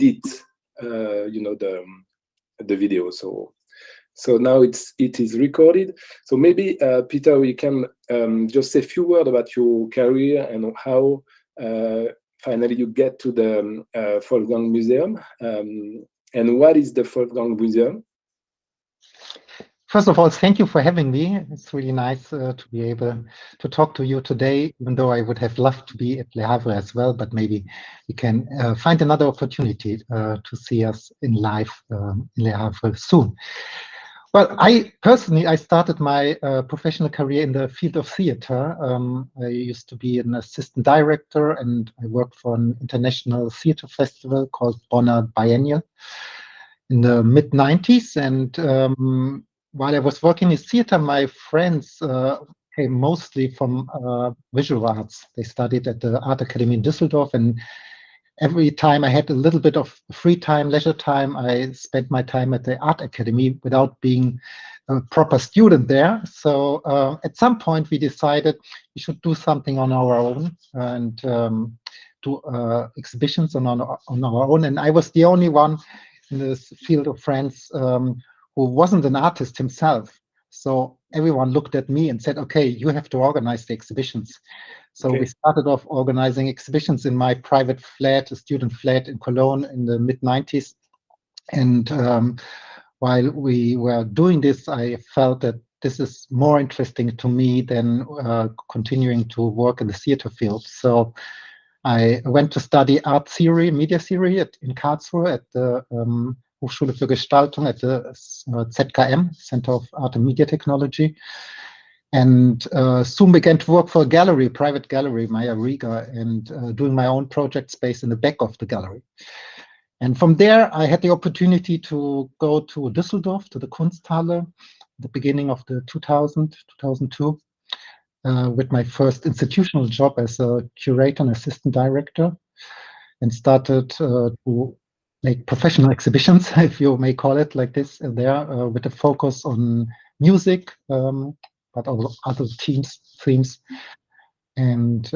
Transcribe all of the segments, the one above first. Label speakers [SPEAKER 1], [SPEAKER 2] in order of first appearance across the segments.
[SPEAKER 1] edit, the video. So now it is recorded. So maybe Peter, we can just say a few words about your career and how finally you get to the Wolfgang Museum. And what is the Wolfgang Museum?
[SPEAKER 2] First of all, thank you for having me. It's really nice to be able to talk to you today, even though I would have loved to be at Le Havre as well, but maybe we can find another opportunity to see us in live in Le Havre soon. Well, I started my professional career in the field of theater. I used to be an assistant director, and I worked for an international theater festival called Bonner Biennial in the mid-90s. And while I was working in theater, my friends came mostly from visual arts. They studied at the Art Academy in Düsseldorf, and every time I had a little bit of free time, leisure time, I spent my time at the Art Academy without being a proper student there. So at some point we decided we should do something on our own and do exhibitions on our own. And I was the only one in this field of friends who wasn't an artist himself. So everyone looked at me and said, okay, you have to organize the exhibitions. So we started off organizing exhibitions in my private flat, a student flat in Cologne in the mid-90s. And while we were doing this, I felt that this is more interesting to me than continuing to work in the theater field. So I went to study art theory, media theory in Karlsruhe at the Hochschule für Gestaltung at the ZKM, Center of Art and Media Technology. And soon began to work for a gallery, private gallery, Maya Riga, and doing my own project space in the back of the gallery. And from there, I had the opportunity to go to Düsseldorf, to the Kunsthalle, at the beginning of the 2002, with my first institutional job as a curator and assistant director, and started to make professional exhibitions, if you may call it like this, there, with a focus on music, but also other themes. And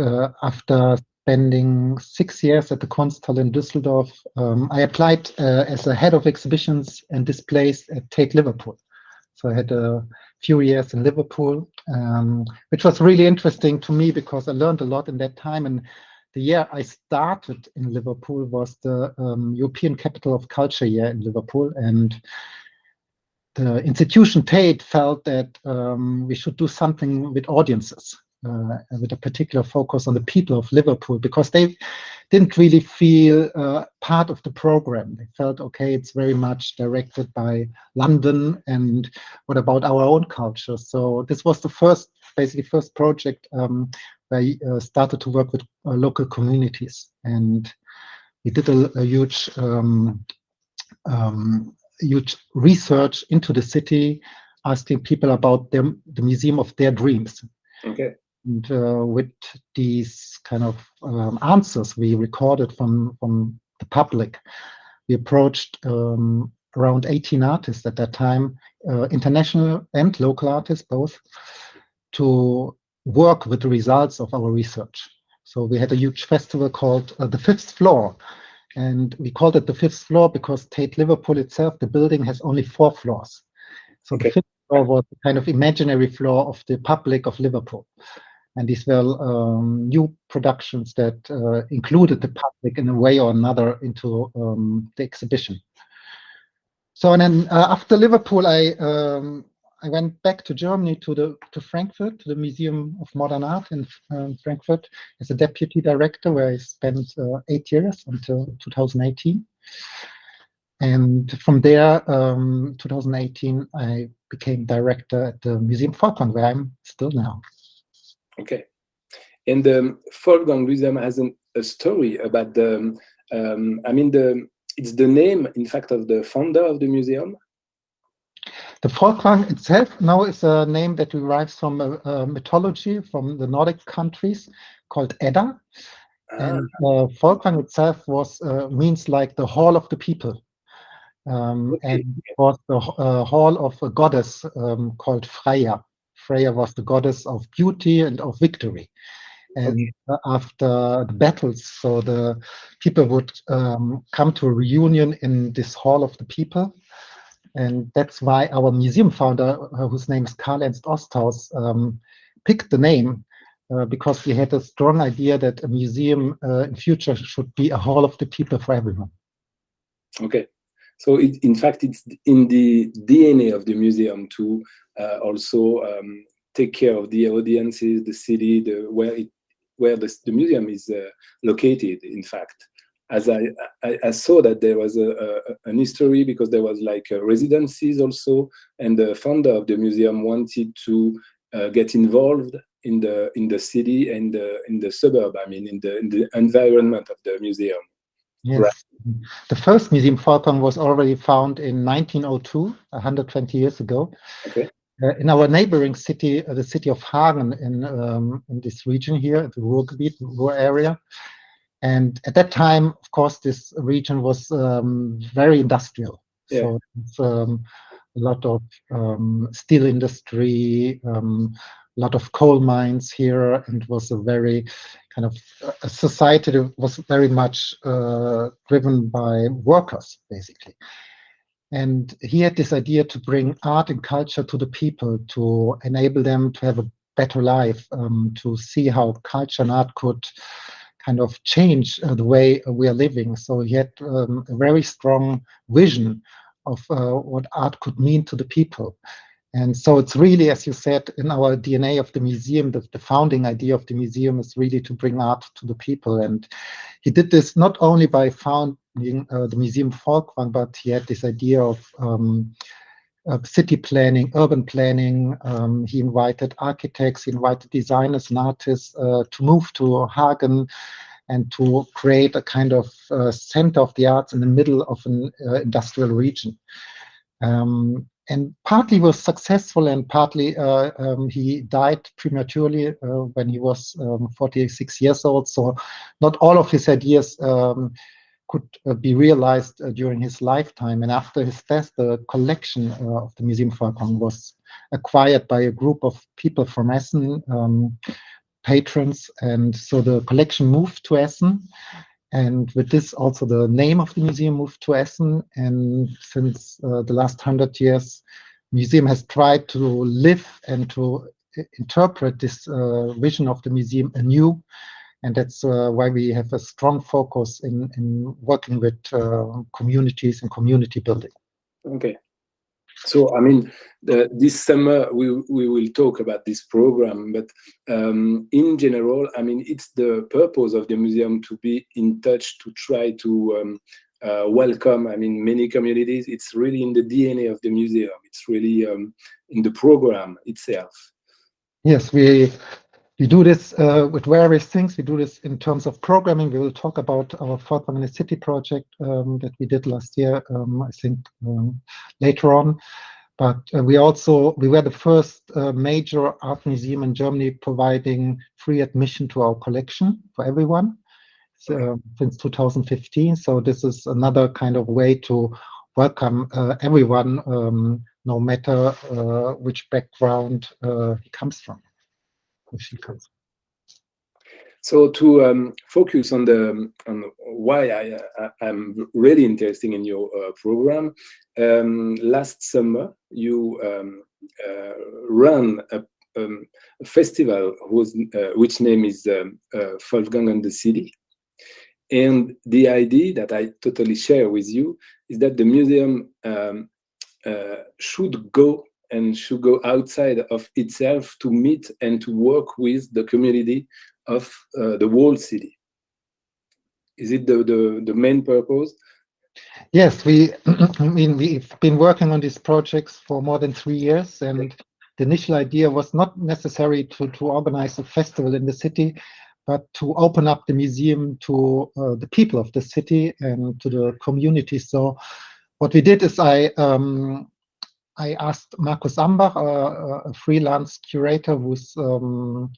[SPEAKER 2] after spending 6 years at the Kunsthalle in Düsseldorf, I applied as a head of exhibitions and displays at Tate Liverpool. So I had a few years in Liverpool, which was really interesting to me because I learned a lot in that time. And the year I started in Liverpool was the European Capital of Culture year in Liverpool. And the institution Tate felt that we should do something with audiences, with a particular focus on the people of Liverpool, because they didn't really feel part of the program. They felt, okay, it's very much directed by London, and what about our own culture? So this was the first project where I started to work with local communities. And we did a huge research into the city, asking people about the museum of their dreams.
[SPEAKER 1] Okay.
[SPEAKER 2] And with these kind of answers we recorded from the public, we approached around 18 artists at that time, international and local artists both, to work with the results of our research. So we had a huge festival called The Fifth Floor. And we called it The Fifth Floor because Tate Liverpool itself, the building, has only 4 floors. So the fifth floor was the kind of imaginary floor of the public of Liverpool. And these were new productions that included the public in a way or another into the exhibition. So and then after Liverpool, I went back to Germany, to Frankfurt, to the Museum of Modern Art in Frankfurt as a deputy director, where I spent 8 years until 2018. And from there, 2018, I became director at the Museum Folkwang, where I'm still now.
[SPEAKER 1] Okay. And the Wolfgang Museum has a story about the, it's the name, in fact, of the founder of the museum.
[SPEAKER 2] The Folkwang itself now is a name that derives from a mythology from the Nordic countries called Edda. And Folkwang itself means like the hall of the people. And it was the hall of a goddess called Freya. Freya was the goddess of beauty and of victory. And after the battles, so the people would come to a reunion in this Hall of the People. And that's why our museum founder, whose name is Karl Ernst Osthaus, picked the name because we had a strong idea that a museum in future should be a hall of the people for everyone.
[SPEAKER 1] Okay, so in fact, it's in the DNA of the museum to also take care of the audiences, the city, where the museum is located. In fact, as I saw that there was an history, because there was like residencies also, and the founder of the museum wanted to get involved in the city and in the suburb. I mean, in the environment of the museum.
[SPEAKER 2] Yes,
[SPEAKER 1] Right.
[SPEAKER 2] the first Museum Volkwang was already found in 1902, 120 years ago.
[SPEAKER 1] Okay.
[SPEAKER 2] In our neighboring city, the city of Hagen, in this region here, the Ruhrgebiet, Ruhr area. And at that time, of course, this region was very industrial.
[SPEAKER 1] Yeah.
[SPEAKER 2] So it's a lot of steel industry, a lot of coal mines here, and was a very kind of a society that was very much driven by workers, basically. And he had this idea to bring art and culture to the people, to enable them to have a better life, to see how culture and art could kind of change the way we are living. So he had a very strong vision of what art could mean to the people. And so it's really, as you said, in our DNA of the museum, the founding idea of the museum is really to bring art to the people. And he did this not only by founding the Museum Volkwang, but he had this idea of city planning, urban planning. He invited architects, he invited designers and artists to move to Hagen and to create a kind of center of the arts in the middle of an industrial region. And partly was successful, and partly he died prematurely when he was 46 years old. So not all of his ideas could be realized during his lifetime. And after his death, the collection of the Museum Volkwang was acquired by a group of people from Essen, patrons. And so the collection moved to Essen. And with this, also the name of the museum moved to Essen. And since the last 100 years, the museum has tried to live and to interpret this vision of the museum anew. And that's why we have a strong focus in working with communities and community building.
[SPEAKER 1] Okay. So, I mean, this summer we will talk about this program, but in general, I mean, it's the purpose of the museum to be in touch, to try to welcome, I mean, many communities. It's really in the DNA of the museum. It's really in the program itself.
[SPEAKER 2] Yes, we do this with various things. We do this in terms of programming. We will talk about our Volkwang in the City project that we did last year, I think later on. But we were the first major art museum in Germany providing free admission to our collection for everyone since 2015. So this is another kind of way to welcome everyone, no matter which background he comes from. She comes.
[SPEAKER 1] So to focus on why I'm really interested in your program, last summer you ran a festival which name is Wolfgang and the City, and the idea that I totally share with you is that the museum should go outside of itself to meet and to work with the community of the whole city. Is it the main purpose?
[SPEAKER 2] Yes, we've been working on these projects for more than 3 years, and the initial idea was not necessarily to organize a festival in the city, but to open up the museum to the people of the city and to the community. So what we did is I asked Markus Ambach, a freelance curator who's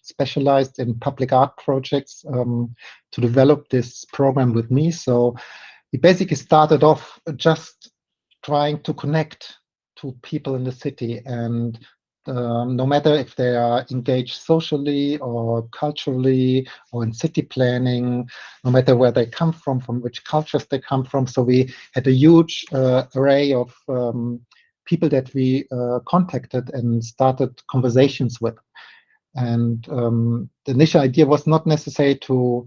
[SPEAKER 2] specialized in public art projects, to develop this program with me. So we basically started off just trying to connect to people in the city and no matter if they are engaged socially or culturally or in city planning, no matter where they come from which cultures they come from. So we had a huge array of people that we contacted and started conversations with. And the initial idea was not necessary to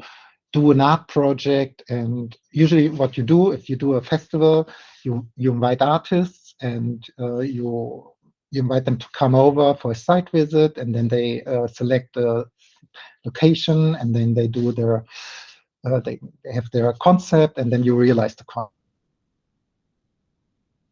[SPEAKER 2] do an art project. And usually what you do, if you do a festival, you invite artists and you invite them to come over for a site visit, and then they select a location, and then they do their they have their concept, and then you realize the concept.